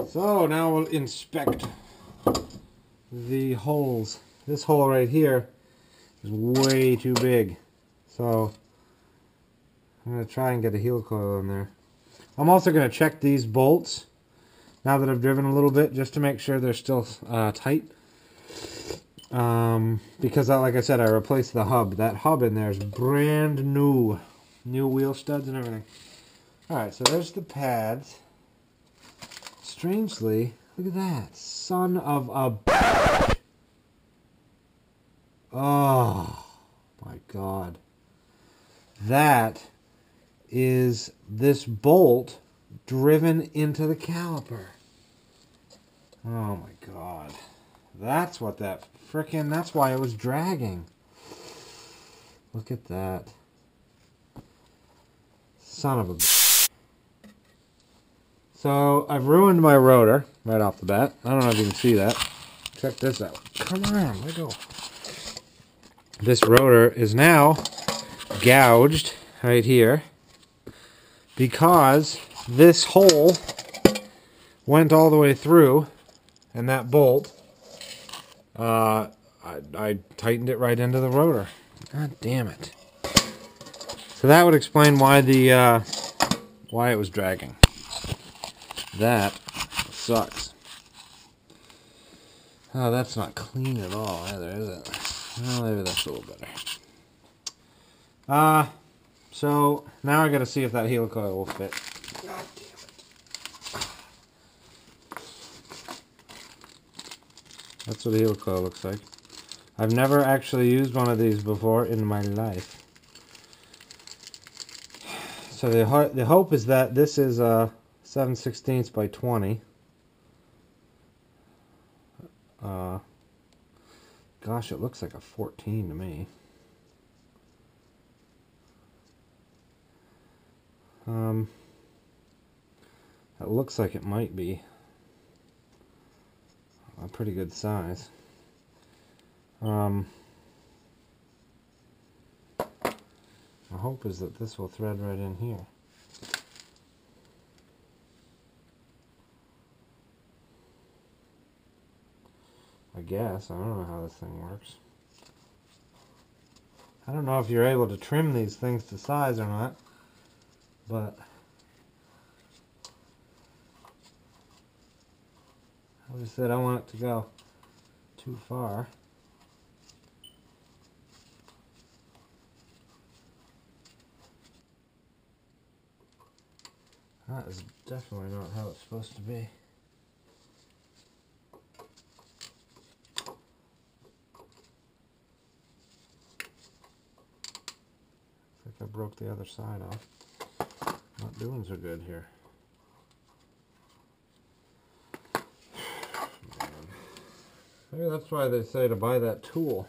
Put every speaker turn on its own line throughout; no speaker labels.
So now we'll inspect the holes. This hole right here is way too big. So I'm going to try and get a heel coil in there. I'm also going to check these bolts now that I've driven a little bit just to make sure they're still tight. Because like I said, I replaced the hub. That hub in there is brand new. New wheel studs and everything. Alright, so there's the pads. Strangely, look at that. Son of a... Oh, my God. That is this bolt driven into the caliper. Oh, my God. That's what that frickin'... That's why it was dragging. Look at that. Son of a... So, I've ruined my rotor right off the bat. I don't know if you can see that. Check this out. Come on, let go. This rotor is now gouged right here because this hole went all the way through, and that bolt, I tightened it right into the rotor. God damn it. So that would explain why why it was dragging. That sucks. Oh, that's not clean at all either, is it? Well, maybe that's a little better. So now I gotta see if that heel coil will fit. God damn it. That's what the heel coil looks like. I've never actually used one of these before in my life. So the hope is that this is 7/16 by 20. Gosh, it looks like a 14 to me. It looks like it might be a pretty good size. My hope is that this will thread right in here. I guess. I don't know how this thing works. I don't know if you're able to trim these things to size or not, but I just said I want it to go too far. That is definitely not how it's supposed to be. I think I broke the other side off. Not doing so good here. Man. Maybe that's why they say to buy that tool.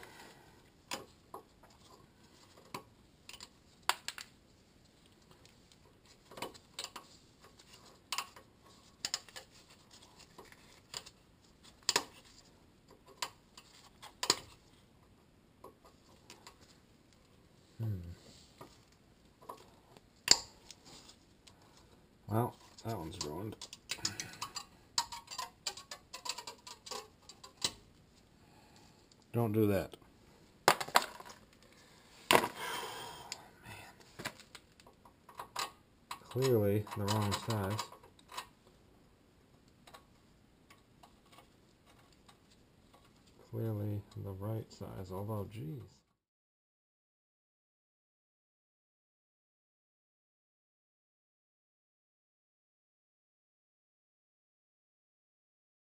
Well, that one's ruined. Don't do that. Man. Clearly the wrong size. Clearly the right size, although geez.